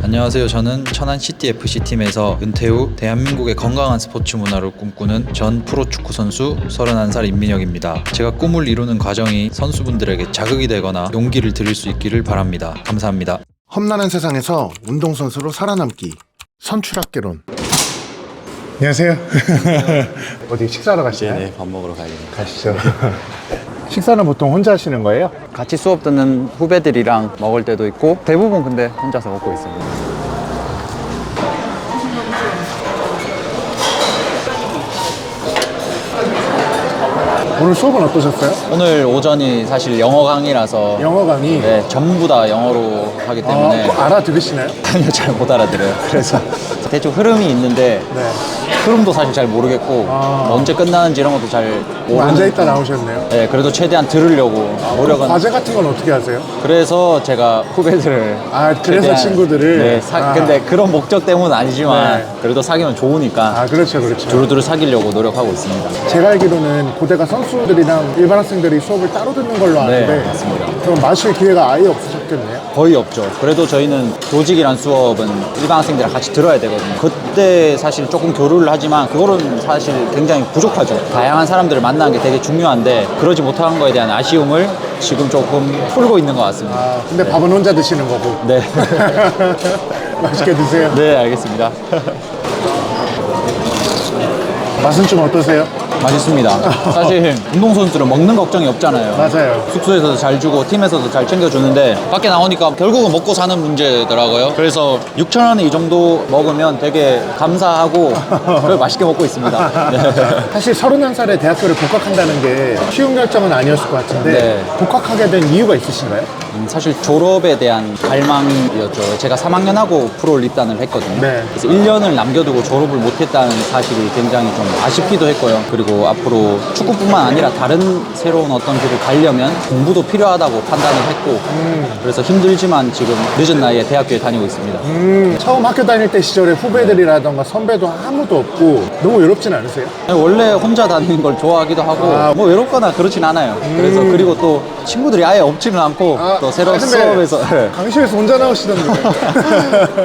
안녕하세요. 저는 천안 CTFC 팀에서 은퇴 후 대한민국의 건강한 스포츠 문화를 꿈꾸는 전 프로축구 선수 31살 임민혁입니다. 제가 꿈을 이루는 과정이 선수분들에게 자극이 되거나 용기를 드릴 수 있기를 바랍니다. 감사합니다. 험난한 세상에서 운동선수로 살아남기 선출학개론. 안녕하세요. 어디 식사하러 가시나요? 네, 밥 먹으러 가야겠네요. 가시죠. 식사는 보통 혼자 하시는 거예요? 같이 수업 듣는 후배들이랑 먹을 때도 있고 대부분 근데 혼자서 먹고 있습니다. 오늘 수업은 어떠셨어요? 오늘 오전이 사실 영어 강의라서 영어 강의. 네, 전부 다 영어로 하기 때문에 알아들으시나요? 아니요, 잘 못 알아들어요. 그래서 대충 흐름이 있는데 네. 흐름도 사실 잘 모르겠고 언제 끝나는지 이런 것도 잘 모르는. 앉아있다 나오셨네요. 네, 그래도 최대한 들으려고 노력은. 과제 같은 건 어떻게 하세요? 그래서 제가 후배들을 그래서 친구들을? 네, 근데 그런 목적 때문은 아니지만 네. 그래도 사귀면 좋으니까 그렇죠, 그렇죠. 두루두루 사귀려고 노력하고 있습니다. 제가 알기로는 고대가 선수들이랑 일반 학생들이 수업을 따로 듣는 걸로 아는데 네, 맞습니다. 그럼 마실 기회가 아예 없으셨겠네요? 거의 없죠. 그래도 저희는 조직이란 수업은 일반 학생들이랑 같이 들어야 되거든요. 그때 사실 조금 교류를 하지만 그거는 사실 굉장히 부족하죠. 다양한 사람들을 만나는 게 되게 중요한데 그러지 못한 거에 대한 아쉬움을 지금 조금 풀고 있는 것 같습니다. 근데 밥은 혼자 드시는 거고. 네. 맛있게 드세요. 네, 알겠습니다. 맛은 좀 어떠세요? 맛있습니다. 사실 운동선수들은 먹는 걱정이 없잖아요. 맞아요. 숙소에서도 잘 주고 팀에서도 잘 챙겨주는데 밖에 나오니까 결국은 먹고 사는 문제더라고요. 그래서 6,000원에 이 정도 먹으면 되게 감사하고 그걸 맛있게 먹고 있습니다. 네. 사실 31살에 대학교를 복학한다는 게 쉬운 결정은 아니었을 것 같은데 네. 복학하게 된 이유가 있으신가요? 사실 졸업에 대한 갈망이었죠. 제가 3학년하고 프로를 입단을 했거든요. 네. 그래서 1년을 남겨두고 졸업을 못했다는 사실이 굉장히 좀 아쉽기도 했고요. 그리고 앞으로 축구뿐만 아니라 다른 새로운 어떤 길을 가려면 공부도 필요하다고 판단을 했고 그래서 힘들지만 지금 늦은 나이에 대학교에 다니고 있습니다. 처음 학교 다닐 때 시절에 후배들이라던가 선배도 아무도 없고 너무 외롭진 않으세요? 원래 혼자 다니는 걸 좋아하기도 하고 뭐 외롭거나 그렇진 않아요. 그래서 그리고 또 친구들이 아예 없지는 않고 또 새로운 근데 수업에서 강실에서 혼자 나오시던데.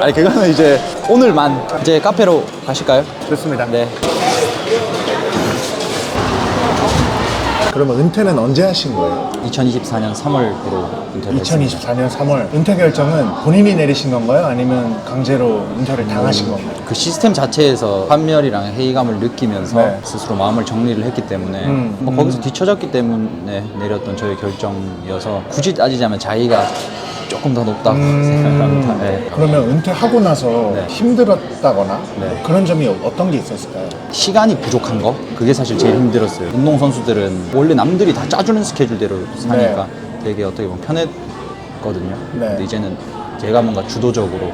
아니 그거는 이제 오늘만 이제 카페로 가실까요? 좋습니다. 네. 그러면 은퇴는 언제 하신 거예요? 2024년 3월으로 은퇴를 했습니다. 2024년 3월. 은퇴 결정은 본인이 내리신 건가요? 아니면 강제로 은퇴를 당하신 건가요? 그 시스템 자체에서 환멸이랑 회의감을 느끼면서 네. 스스로 마음을 정리를 했기 때문에 뭐 거기서 뒤처졌기 때문에 내렸던 저의 결정이어서 굳이 따지자면 자의가 조금 더 높다고 생각합니다. 네. 그러면 은퇴하고 나서 네. 힘들었다거나 네. 그런 점이 어떤 게 있었을까요? 시간이 부족한 거? 그게 사실 제일 힘들었어요. 운동선수들은 원래 남들이 다 짜주는 스케줄대로 사니까 되게 어떻게 보면 편했거든요. 네. 근데 이제는 제가 뭔가 주도적으로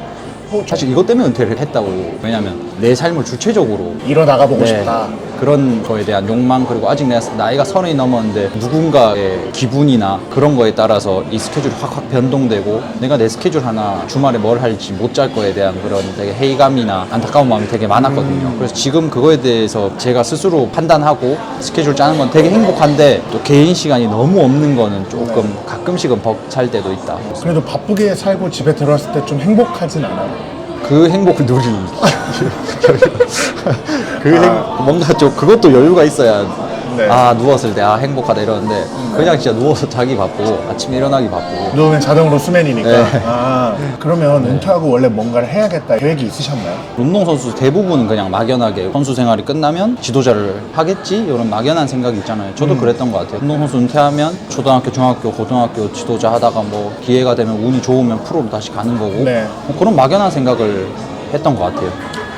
사실 이것 때문에 은퇴를 했다고. 왜냐면 내 삶을 주체적으로 일어나가 보고 싶다. 그런 거에 대한 욕망, 그리고 아직 내가 나이가 30이 넘었는데 누군가의 기분이나 그런 거에 따라서 이 스케줄이 확 변동되고 내가 내 스케줄 하나 주말에 뭘 할지 못 짤 거에 대한 그런 되게 회의감이나 안타까운 마음이 되게 많았거든요. 그래서 지금 그거에 대해서 제가 스스로 판단하고 스케줄 짜는 건 되게 행복한데 또 개인 시간이 너무 없는 거는 조금 가끔씩은 벅찰 때도 있다. 그래도 바쁘게 살고 집에 들어왔을 때 좀 행복하진 않아요? 그 행복을 누리는 뭔가 좀 그것도 여유가 있어야 네. 누웠을 때 행복하다 이러는데 그냥 진짜 누워서 자기 바쁘고 아침에 일어나기 바쁘고. 누우면 자동으로 수면이니까. 네. 그러면 은퇴하고 원래 뭔가를 해야겠다 계획이 있으셨나요? 운동선수 대부분은 그냥 막연하게 선수 생활이 끝나면 지도자를 하겠지 이런 막연한 생각이 있잖아요. 저도 그랬던 것 같아요. 운동선수 은퇴하면 초등학교, 중학교, 고등학교 지도자 하다가 뭐 기회가 되면 운이 좋으면 프로로 다시 가는 거고 네. 뭐 그런 막연한 생각을 했던 것 같아요.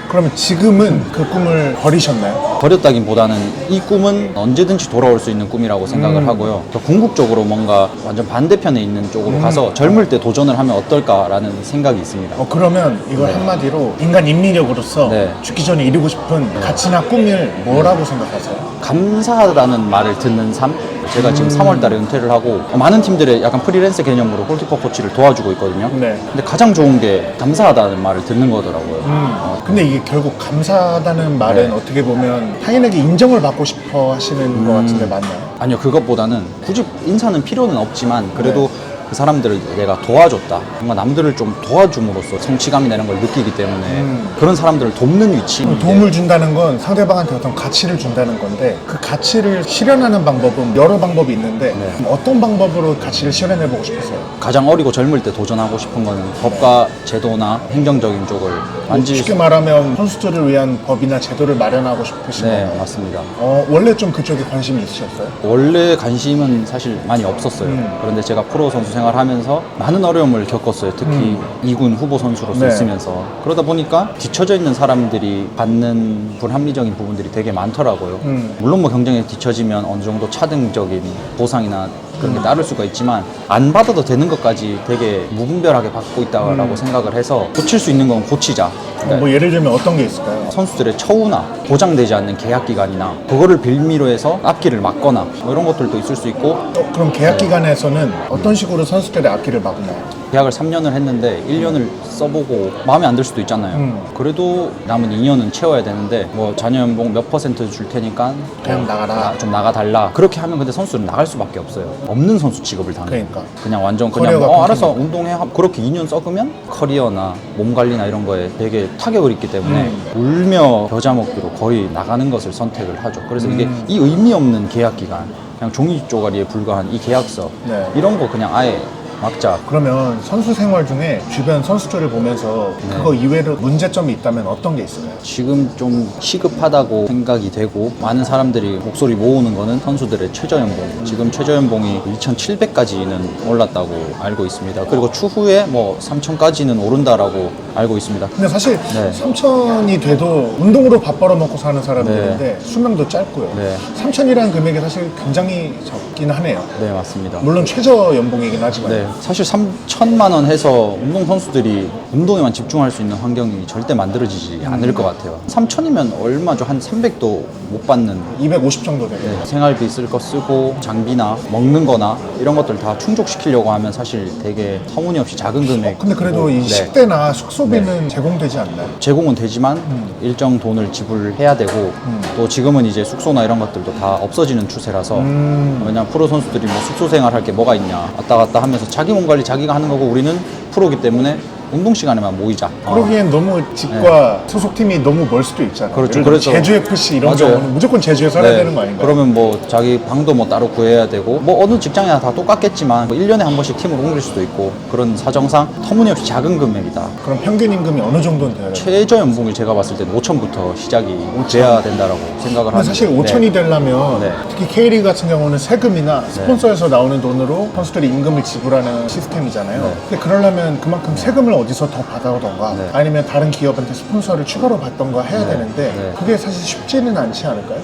그러면 지금은 그 꿈을 버리셨나요? 버렸다기보다는 이 꿈은 언제든지 돌아올 수 있는 꿈이라고 생각을 하고요. 더 궁극적으로 뭔가 완전 반대편에 있는 쪽으로 가서 젊을 때 도전을 하면 어떨까라는 생각이 있습니다. 그러면 이걸 한마디로 인간 인민력으로서 네. 죽기 전에 이루고 싶은 가치나 꿈을 뭐라고 생각하세요? 감사하다는 말을 듣는 삶? 제가 지금 3월 달에 은퇴를 하고 많은 팀들의 약간 프리랜서 개념으로 골키퍼 코치를 도와주고 있거든요. 네. 근데 가장 좋은 게 감사하다는 말을 듣는 거더라고요. 근데 이게 결국 감사하다는 말은 네. 어떻게 보면 타인에게 인정을 받고 싶어 하시는 것 같은데 맞나요? 아니요, 그것보다는 굳이 인사는 필요는 없지만 그래도 그 사람들을 내가 도와줬다. 뭔가 남들을 좀 도와줌으로써 성취감이라는 걸 느끼기 때문에 그런 사람들을 돕는 위치인데 도움을 준다는 건 상대방한테 어떤 가치를 준다는 건데 그 가치를 실현하는 방법은 여러 방법이 있는데 어떤 방법으로 가치를 실현해보고 싶으세요? 가장 어리고 젊을 때 도전하고 싶은 거는 법과 제도나 행정적인 쪽을 만질 쉽게 말하면 선수들을 위한 법이나 제도를 마련하고 싶으신 네, 건가요? 맞습니다. 원래 좀 그쪽에 관심이 있으셨어요? 원래 관심은 사실 많이 없었어요. 그런데 제가 프로 선수 생활하면서 많은 어려움을 겪었어요. 특히 2군 후보 선수로서 네. 있으면서 그러다 보니까 뒤처져 있는 사람들이 받는 불합리적인 부분들이 되게 많더라고요. 물론 뭐 경쟁에 뒤처지면 어느 정도 차등적인 보상이나 그런 게 따를 수가 있지만 안 받아도 되는 것까지 되게 무분별하게 받고 있다고 생각을 해서 고칠 수 있는 건 고치자. 뭐 예를 들면 어떤 게 있을까요? 선수들의 처우나 보장되지 않는 계약 기간이나 그거를 빌미로 해서 앞길을 막거나 뭐 이런 것들도 있을 수 있고 그럼 계약 기간에서는 어떤 식으로 선수들의 앞길을 막나요? 계약을 3년을 했는데 1년을 써보고 마음에 안 들 수도 있잖아요. 그래도 남은 2년은 채워야 되는데 뭐 자녀 연봉 몇 퍼센트 줄 테니까 그냥 나가라. 좀 나가달라. 그렇게 하면 근데 선수는 나갈 수밖에 없어요. 없는 선수 취급을 당해요. 그러니까. 그냥 완전 그냥 커리어가 알아서 운동해. 그렇게 2년 썩으면 커리어나 몸 관리나 이런 거에 되게 타격을 입기 때문에 울며 겨자 먹기로 거의 나가는 것을 선택을 하죠. 그래서 이게 이 의미 없는 계약 기간, 그냥 종이 쪼가리에 불과한 이 계약서 네. 이런 거 그냥 아예 막자. 그러면 선수 생활 중에 주변 선수들을 보면서 네. 그거 이외로 문제점이 있다면 어떤 게 있을까요? 지금 좀 시급하다고 생각이 되고 많은 사람들이 목소리 모으는 거는 선수들의 최저연봉. 지금 최저연봉이 2,700까지는 올랐다고 알고 있습니다. 그리고 추후에 뭐 3,000까지는 오른다라고 알고 있습니다. 근데 사실 네. 3천이 돼도 운동으로 밥 벌어먹고 사는 사람들인데 수명도 짧고요. 네. 3천이라는 금액이 사실 굉장히 적긴 하네요. 네, 맞습니다. 물론 최저 연봉이긴 하지만 네, 사실 3천만 원 해서 운동 선수들이 운동에만 집중할 수 있는 환경이 절대 만들어지지 않을 것 같아요. 3천이면 얼마죠? 한 300도 못 받는 250 정도 되네요. 네, 생활비 쓸 거 쓰고 장비나 먹는 거나 이런 것들 다 충족시키려고 하면 사실 되게 터무니없이 작은 금액. 근데 그래도 이 식대나 숙소비는 제공되지 않나요? 제공은 되지만 일정 돈을 지불해야 되고 또 지금은 이제 숙소나 이런 것들도 다 없어지는 추세라서 왜냐면 프로 선수들이 뭐 숙소 생활할 게 뭐가 있냐 왔다 갔다 하면서 자기 몸 관리 자기가 하는 거고 우리는 프로기 때문에 운동 시간에만 모이자. 그러기엔 너무 집과 소속팀이 너무 멀 수도 있잖아요. 그렇죠. 예를 들어 그래서- 제주 FC 이런 맞아요. 경우는 무조건 제주에 살아야 되는 거 아닌가요? 그러면 뭐 자기 방도 뭐 따로 구해야 되고 뭐 어느 직장이나 다 똑같겠지만 뭐 1년에 한 번씩 팀을 옮길 수도 있고 그런 사정상 터무니없이 작은 금액이다. 그럼 평균 임금이 어느 정도는 돼요? 최저 연봉을 제가 봤을 때는 5천부터 시작이 돼야 된다라고 생각을 근데 하는데 사실 5천이 되려면 네. 특히 K리그 같은 경우는 세금이나 스폰서에서 나오는 돈으로 선수들이 임금을 지불하는 시스템이잖아요. 네. 근데 그러려면 그만큼 세금을 어디서 더 받아오던가 네. 아니면 다른 기업한테 스폰서를 추가로 받던가 해야 되는데 네. 그게 사실 쉽지는 않지 않을까요?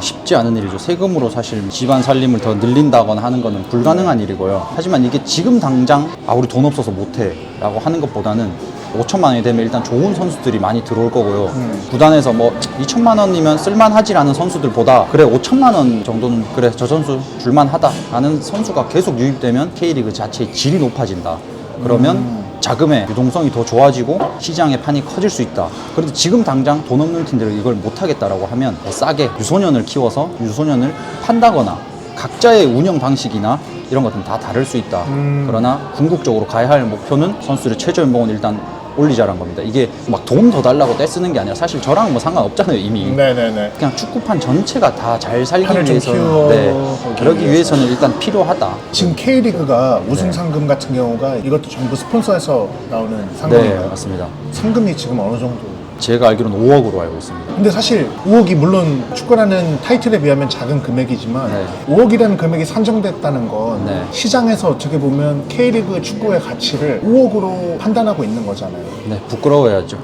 쉽지 않은 일이죠. 세금으로 사실 집안 살림을 더 늘린다거나 하는 거는 불가능한 일이고요. 하지만 이게 지금 당장 우리 돈 없어서 못해 라고 하는 것보다는 5천만 원이 되면 일단 좋은 선수들이 많이 들어올 거고요. 구단에서 뭐 2천만 원이면 쓸만하지 않은 선수들보다 그래 5천만 원 정도는 그래 저 선수 줄만하다 하는 선수가 계속 유입되면 K리그 자체의 질이 높아진다. 그러면 자금의 유동성이 더 좋아지고 시장의 판이 커질 수 있다. 그런데 지금 당장 돈 없는 팀들은 이걸 못하겠다라고 하면 싸게 유소년을 키워서 유소년을 판다거나 각자의 운영 방식이나 이런 것들은 다 다를 수 있다. 그러나 궁극적으로 가야 할 목표는 선수들의 최저연봉은 일단 올리자란 겁니다. 이게 막 돈 더 달라고 떼쓰는 게 아니라 사실 저랑 뭐 상관없잖아요 이미. 네네네. 그냥 축구판 전체가 다 잘 살기 판을 좀 위해서는 키워보기 그러기 위해서. 위해서는 일단 필요하다. 지금 K리그가 우승 네. 상금 같은 경우가 이것도 전부 스폰서에서 나오는 네, 상금인가요? 맞습니다. 상금이 지금 어느 정도? 제가 알기로는 5억으로 알고 있습니다. 근데 사실 5억이 물론 축구라는 타이틀에 비하면 작은 금액이지만 네. 5억이라는 금액이 산정됐다는 건 네. 시장에서 어떻게 보면 K리그 축구의 가치를 5억으로 판단하고 있는 거잖아요. 네, 부끄러워야죠.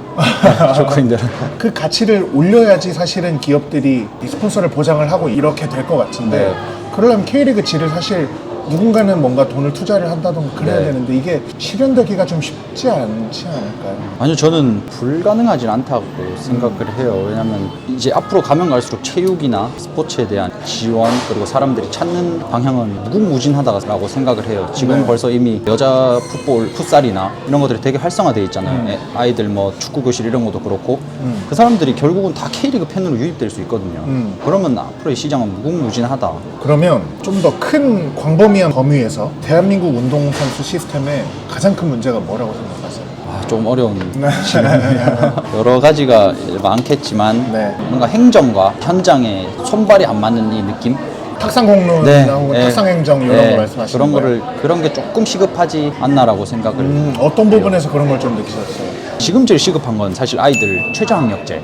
조커인들은. 그 가치를 올려야지 사실은 기업들이 이 스폰서를 보장을 하고 이렇게 될 것 같은데 네. 그러려면 K리그 질을 사실 누군가는 뭔가 돈을 투자를 한다던가 그래야 네. 되는데 이게 실현되기가 좀 쉽지 않지 않을까요? 아니요, 저는 불가능하진 않다고 생각을 해요. 왜냐면 이제 앞으로 가면 갈수록 체육이나 스포츠에 대한 지원 그리고 사람들이 찾는 방향은 무궁무진하다고 생각을 해요. 지금 네. 벌써 이미 여자 풋볼, 풋살이나 이런 것들이 되게 활성화되어 있잖아요. 아이들 뭐 축구 교실 이런 것도 그렇고 그 사람들이 결국은 다 K리그 팬으로 유입될 수 있거든요. 그러면 앞으로의 시장은 무궁무진하다. 그러면 좀 더 큰 광범위 프리미엄 범위에서 대한민국 운동선수 시스템의 가장 큰 문제가 뭐라고 생각하세요? 좀 어려운 질문이에요. 여러 가지가 많겠지만 네. 뭔가 행정과 현장에 손발이 안 맞는 이 느낌? 탁상공론이나 네, 혹은 네. 탁상행정 이런 네, 거 말씀하시는 그런 거예요? 그런 게 조금 시급하지 않나라고 생각을 어떤 부분에서 그런 걸 좀 느끼셨어요? 지금 제일 시급한 건 사실 아이들 최저학력제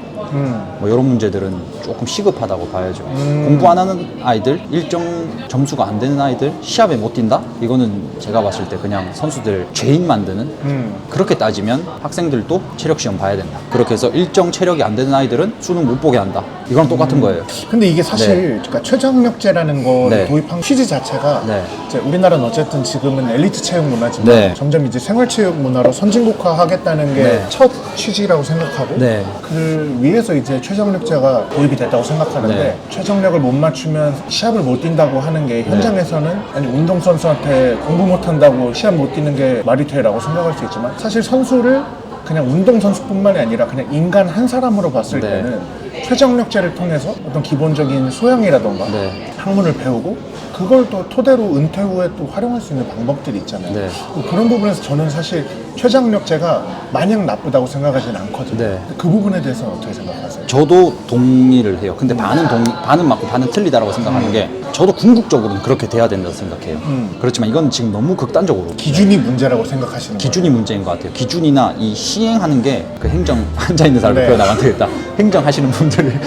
뭐 이런 문제들은 조금 시급하다고 봐야죠. 공부 안 하는 아이들, 일정 점수가 안 되는 아이들, 시합에 못 뛴다? 이거는 제가 봤을 때 그냥 선수들 죄인 만드는 그렇게 따지면 학생들도 체력 시험 봐야 된다. 그렇게 해서 일정 체력이 안 되는 아이들은 수능 못 보게 한다. 이거랑 똑같은 거예요. 근데 이게 사실 그러니까 최저학력제라는 거 네. 도입한 취지 자체가 네. 이제 우리나라는 어쨌든 지금은 엘리트 체육 문화지만 네. 점점 이제 생활체육 문화로 선진국화하겠다는 게 네. 첫 취지라고 생각하고 네. 그 위해서 이제 최저학력제가 도입이 됐다고 생각하는데 네. 최저학력을 못 맞추면 시합을 못 뛴다고 하는 게 현장에서는 아니 운동선수한테 공부 못한다고 시합 못 뛰는 게 말이 돼라고 생각할 수 있지만 사실 선수를 그냥 운동선수뿐만이 아니라 그냥 인간 한 사람으로 봤을 네. 때는 최저학력제를 통해서 어떤 기본적인 소양이라던가 네. 학문을 배우고 그걸 또 토대로 은퇴 후에 또 활용할 수 있는 방법들이 있잖아요. 네. 그런 부분에서 저는 사실 최저학력제가 마냥 나쁘다고 생각하지는 않거든요. 네. 근데 그 부분에 대해서는 어떻게 생각하세요? 저도 동의를 해요. 근데 반은 맞고 반은 틀리다라고 생각하는 게 저도 궁극적으로는 그렇게 돼야 된다고 생각해요. 그렇지만 이건 지금 너무 극단적으로 기준이 문제라고 생각하시는 거예요? 기준이 문제인 것 같아요. 기준이나 이 시행하는 게 그 행정 앉아 있는 사람을 네. 표현하면 안 되겠다. 행정하시는 분들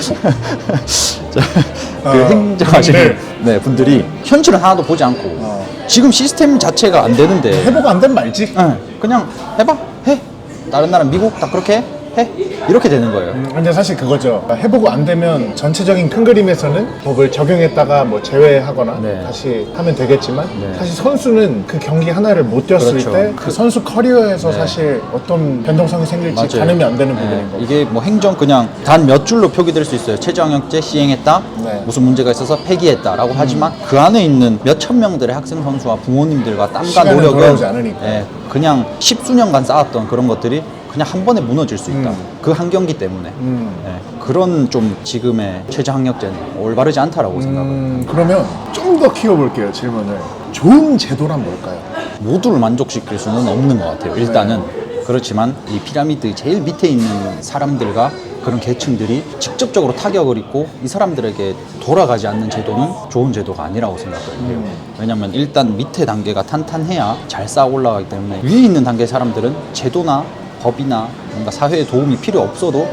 그 어, 행정하시는 네, 분들이 현실을 하나도 보지 않고 지금 시스템 자체가 안 되는데 해보고 안 되면 말지. 그냥 해봐 해 다른 나라 미국 다 그렇게 해 이렇게 되는 거예요. 근데 사실 그거죠. 해보고 안 되면 전체적인 큰 그림에서는 법을 적용했다가 뭐 제외하거나 네. 다시 하면 되겠지만 네. 사실 선수는 그 경기 하나를 못 뛰었을 그렇죠. 때 그 선수 커리어에서 네. 사실 어떤 변동성이 생길지 맞아요. 가늠이 안 되는 네, 부분인 거고. 이게 뭐 행정 그냥 단 몇 줄로 표기될 수 있어요. 최저학력제 시행했다. 네. 무슨 문제가 있어서 폐기했다라고 하지만 그 안에 있는 몇천 명들의 학생 선수와 부모님들과 땀과 시간은 노력은 돌아오지 않으니까. 그냥 십수년간 쌓았던 그런 것들이 그냥 한 번에 무너질 수 있다. 그 한 경기 때문에 그런 좀 지금의 최저학력제는 올바르지 않다라고 생각을. 그러면 좀 더 키워볼게요, 질문을. 좋은 제도란 뭘까요? 모두를 만족시킬 수는 없는 것 같아요. 일단은 그렇지만 이 피라미드 제일 밑에 있는 사람들과 그런 계층들이 직접적으로 타격을 입고 이 사람들에게 돌아가지 않는 제도는 좋은 제도가 아니라고 생각해요. 왜냐면 일단 밑에 단계가 탄탄해야 잘 쌓아 올라가기 때문에 위에 있는 단계 사람들은 제도나 법이나 뭔가 사회의 도움이 필요 없어도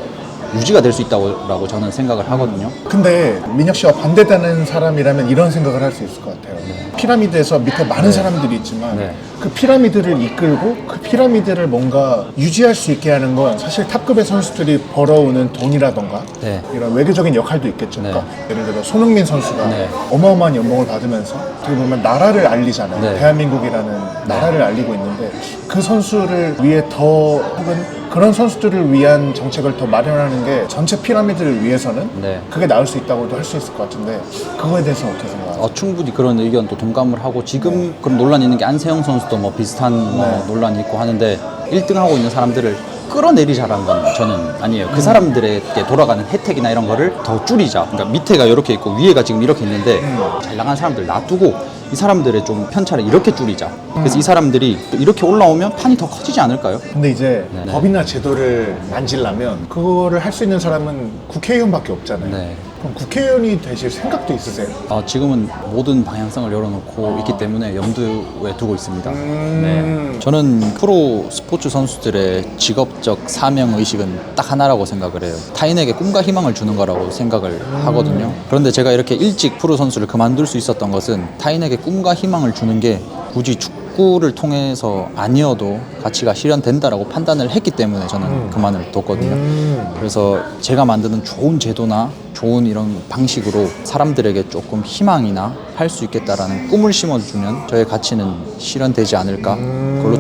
유지가 될 수 있다고 저는 생각을 하거든요. 근데 민혁 씨와 반대되는 사람이라면 이런 생각을 할 수 있을 것 같아요. 피라미드에서 밑에 많은 사람들이 있지만 네. 그 피라미드를 이끌고 그 피라미드를 뭔가 유지할 수 있게 하는 건 사실 탑급의 선수들이 벌어오는 돈이라던가 네. 이런 외교적인 역할도 있겠죠. 네. 그러니까 예를 들어 손흥민 선수가 네. 어마어마한 연봉을 받으면서 어떻게 보면 나라를 알리잖아요. 네. 대한민국이라는 나라를 알리고 있는데 그 선수를 위해 더 혹은 그런 선수들을 위한 정책을 더 마련하는 게 전체 피라미드를 위해서는 네. 그게 나을 수 있다고도 할 수 있을 것 같은데 그거에 대해서 어떻게 생각하세요? 충분히 그런 의견도 동감을 하고 지금 그런 논란이 있는 게 안세영 선수도 뭐 비슷한 뭐 논란이 있고 하는데 1등하고 있는 사람들을 끌어내리자라는 건 저는 아니에요. 그 사람들에게 돌아가는 혜택이나 이런 거를 더 줄이자. 그러니까 밑에가 이렇게 있고 위에가 지금 이렇게 있는데 잘 나간 사람들 놔두고 이 사람들의 좀 편차를 이렇게 줄이자. 그래서 이 사람들이 또 이렇게 올라오면 판이 더 커지지 않을까요? 근데 이제 네네. 법이나 제도를 만지려면 그거를 할 수 있는 사람은 국회의원밖에 없잖아요. 네. 그럼 국회의원이 되실 생각도 있으세요? 지금은 모든 방향성을 열어놓고 있기 때문에 염두에 두고 있습니다. 네. 저는 프로 스포츠 선수들의 직업적 사명 의식은 딱 하나라고 생각을 해요. 타인에게 꿈과 희망을 주는 거라고 생각을 하거든요. 그런데 제가 이렇게 일찍 프로 선수를 그만둘 수 있었던 것은 타인에게 꿈과 희망을 주는 게 굳이 축구를 통해서 아니어도 가치가 실현된다라고 판단을 했기 때문에 저는 그만을 뒀거든요. 그래서 제가 만드는 좋은 제도나 좋은 이런 방식으로 사람들에게 조금 희망이나 할 수 있겠다라는 꿈을 심어주면 저의 가치는 실현되지 않을까? 그걸로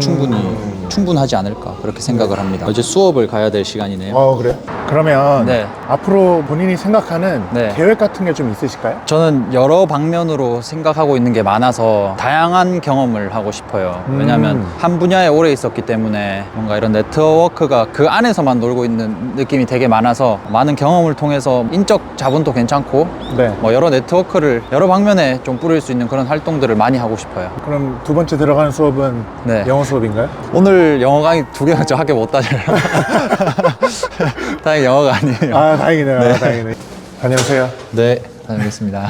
충분하지 않을까? 그렇게 생각을 합니다. 이제 수업을 가야 될 시간이네요. 그래요? 그러면 네. 앞으로 본인이 생각하는 네. 계획 같은 게 좀 있으실까요? 저는 여러 방면으로 생각하고 있는 게 많아서 다양한 경험을 하고 싶어요. 왜냐하면 한 분야에 오래 있었기 때문에 뭔가 이런 네트워크가 그 안에서만 놀고 있는 느낌이 되게 많아서 많은 경험을 통해서 인적 자본도 괜찮고 네. 뭐 여러 네트워크를 여러 방면에 좀 뿌릴 수 있는 그런 활동들을 많이 하고 싶어요. 그럼 두 번째 들어가는 수업은 네. 영어 수업인가요? 오늘 영어 강의 2개가 저 학교 못 다녀요. 다행히 영어가 아니에요. 아, 다행이네요. 다행이네. 다녀오세요. 네, 다녀오겠습니다.